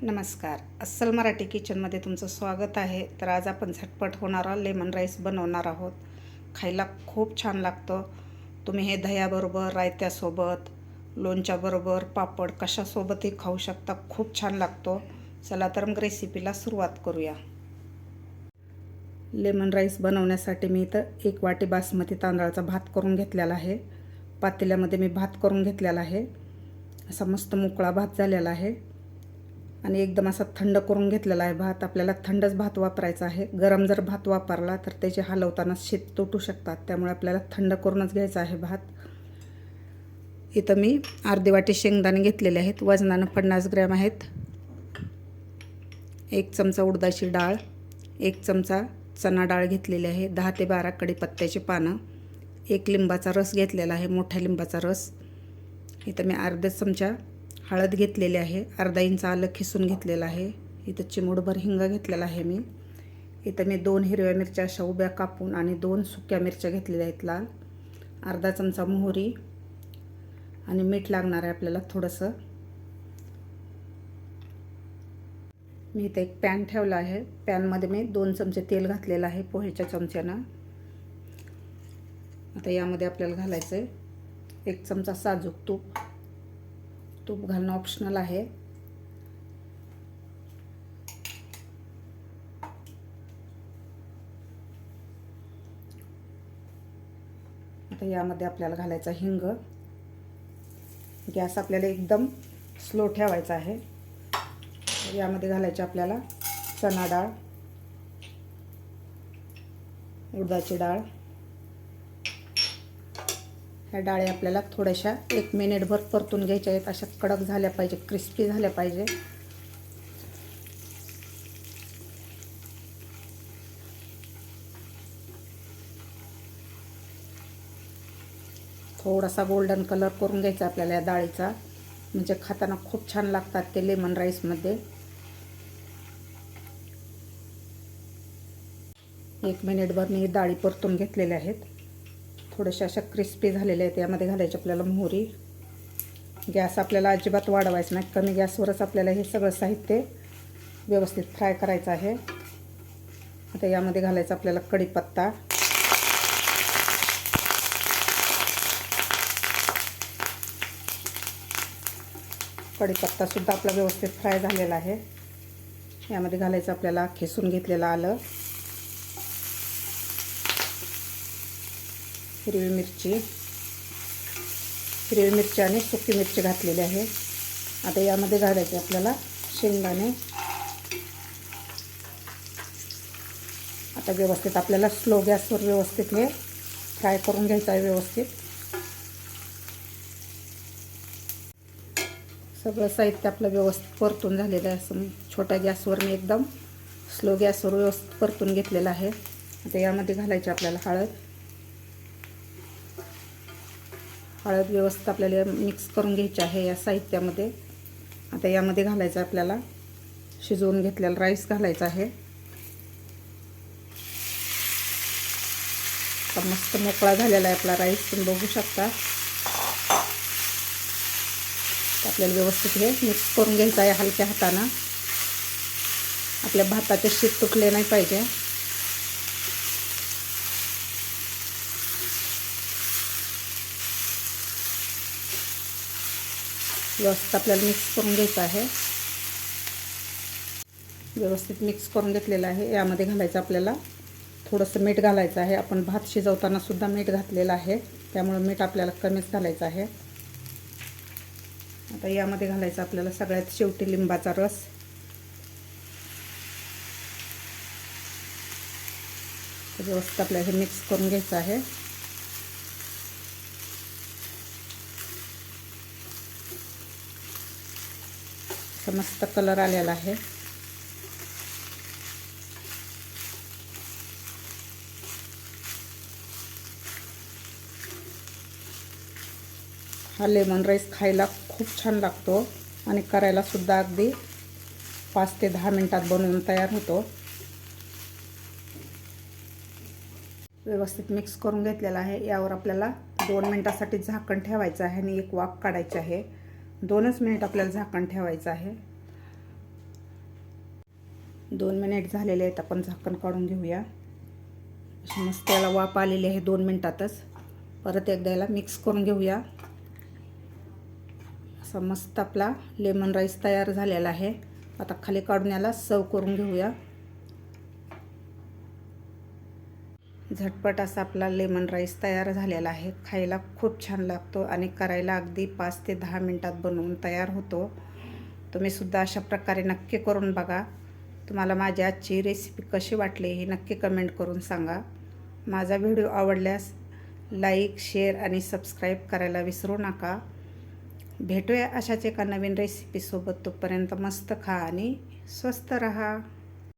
नमस्कार. अस्सल मराठी किचनमध्ये तुमचं स्वागत आहे. तर आज आपण झटपट होणारा लेमन राईस बनवणार आहोत. खायला खूप छान लागतं. तुम्ही हे दह्याबरोबर, रायत्यासोबत, लोणच्याबरोबर, पापड कशासोबतही खाऊ शकता. खूप छान लागतो. चला तर मग रेसिपीला सुरुवात करूया. लेमन राईस बनवण्यासाठी मी इथं 1 वाटी बासमती तांदळाचा भात करून घेतलेला आहे. पातेल्यामध्ये मी भात करून घेतलेला आहे. असा मस्त मोकळा भात झालेला आहे आणि एकदम असा थंड करून घेतलेला आहे भात. आपल्याला थंडच भात वापरायचा आहे. गरम जर भात वापरला तर त्याचे हलवताना शीत तुटू शकतात. त्यामुळे आपल्याला थंड करूनच घ्यायचा आहे भात. इथं मी अर्धी वाटी शेंगदाणे घेतलेले आहेत. वजनानं 50 ग्रॅम आहेत. 1 चमचा उडदाची डाळ, 1 चमचा चणा डाळ घेतलेली आहे. 10 ते 12 कढीपत्त्याची पानं, 1 लिंबाचा रस घेतलेला आहे, मोठ्या लिंबाचा रस. इथं मी अर्धा चमचा हळद घेतलेली आहे. अर्धा इंच आलं खिसून घेतलेलं आहे. इथं चिमूटभर हिंग घेतलेला आहे मी. इथं मी 2 हिरव्या मिरच्या अशा उभ्या कापून आणि 2 सुक्या मिरच्या घेतलेल्या आहेत लाल. अर्धा चमचा मोहरी आणि मीठ लागणार आहे आपल्याला थोडंसं. मी इथे एक पॅन ठेवला आहे. पॅनमध्ये मी 2 चमचे तेल घातलेलं आहे पोहेच्या चमच्यानं. आता यामध्ये आपल्याला घालायचं आहे 1 चमचा साजूक तूप. तूप घालणं ऑप्शनल आहे. आता यामध्ये आपल्याला घालायचा हिंग. गॅस आपल्याला एकदम स्लो ठेवायचा आहे. यामध्ये घालायचे आपल्याला चणा डाळ, उडदाची डाळ. ह्या डाळी आपल्याला थोड्याशा 1 मिनिटभर परतून घ्यायच्या आहेत. अशा कडक झाल्या पाहिजे, क्रिस्पी झाल्या पाहिजे. थोडासा गोल्डन कलर करून घ्यायचा आपल्याला या डाळीचा, म्हणजे खाताना खूप छान लागतात ते लेमन राईसमध्ये. 1 मिनिटभर मी डाळी परतून घेतलेल्या आहेत. थोड्याशा अशा क्रिस्पी झालेल्या आहेत. यामध्ये घालायची आपल्याला मोहरी. गॅस आपल्याला अजिबात वाढवायचं नाही. कमी गॅसवरच आपल्याला हे सगळं साहित्य व्यवस्थित फ्राय करायचं आहे. आता यामध्ये घालायचं आपल्याला कढीपत्ता. कढीपत्तासुद्धा आपला व्यवस्थित फ्राय झालेला आहे. यामध्ये घालायचं आपल्याला खिसून घेतलेलं आलं, हिरवी मिरची आणि सुकी मिरची घातलेली आहे. आता यामध्ये घालायचे आपल्याला शेंगदाणे. आता व्यवस्थित आपल्याला स्लो गॅसवर व्यवस्थित हे फ्राय करून घ्यायचं आहे व्यवस्थित. सगळं साहित्य आपलं व्यवस्थित परतून झालेलं आहे. असं छोट्या गॅसवर मी एकदम स्लो गॅसवर व्यवस्थित परतून घेतलेलं आहे. आता यामध्ये घालायची आपल्याला हळद व्यवस्थित आपल्याला मिक्स करून घ्यायची आहे या साहित्यामध्ये. आता यामध्ये घालायचं आपल्याला शिजवून घेतलेला राईस घालायचा आहे. आता मस्त मोकळा झालेला आहे आपला राईस, तुम्ही बघू शकता. आपल्याला व्यवस्थित हे मिक्स करून घ्यायचं आहे हलक्या हातानं. आपल्या भाताचे शीत तुटले नाही पाहिजे. व्यवस्थित आपल्याला मिक्स करून घ्यायचं आहे. व्यवस्थित मिक्स करून घेतलेलं आहे. यामध्ये घालायचं आपल्याला थोडंसं मीठ घालायचं आहे. आपण भात शिजवताना सुद्धा मीठ घातलेलं आहे, त्यामुळे मीठ आपल्याला कमीच घालायचं आहे. आता यामध्ये घालायचं आपल्याला सगळ्यात शेवटी लिंबाचा रस. व्यवस्थित आपल्याला हे मिक्स करून घ्यायचं आहे. मस्त कलर आलेला आहे. हा लेमन राईस खायला खूप छान लागतो आणि करायला सुद्धा अगदी 5 ते 10 मिनिटात बनवून तयार होतो. व्यवस्थित मिक्स करून घेतलेला आहे. यावर आपल्याला 2 मिनिटासाठी झाकण ठेवायचं आहे आणि एक वाफ काढायची आहे. 2च मिनिट आपल्याला झाकण ठेवायचं आहे. 2 मिनिट झालेले आहेत. आपण झाकण काढून घेऊया. मस्त याला वाफ आलेली आहे 2 मिनिटातच. परत एकदा याला मिक्स करून घेऊया. असा मस्त आपला लेमन राईस तयार झालेला आहे. आता खाली काढून याला सर्व करून घेऊया. झटपट असा आपला लेमन राईस तयार झालेला आहे. खायला खूप छान लागतो आणि करायला अगदी 5 ते 10 मिनिटात बनवून तयार होतो. तुम्ही सुद्धा अशा प्रकारे नक्की करून बघा. तुम्हाला माझी आजची रेसिपी कशी वाटली हे नक्की कमेंट करून सांगा. माझा व्हिडिओ आवडल्यास लाईक, शेअर आणि सबस्क्राईब करायला विसरू नका. भेटूया अशाच एका नवीन रेसिपीसोबत. तोपर्यंत मस्त खा आणि स्वस्त रहा.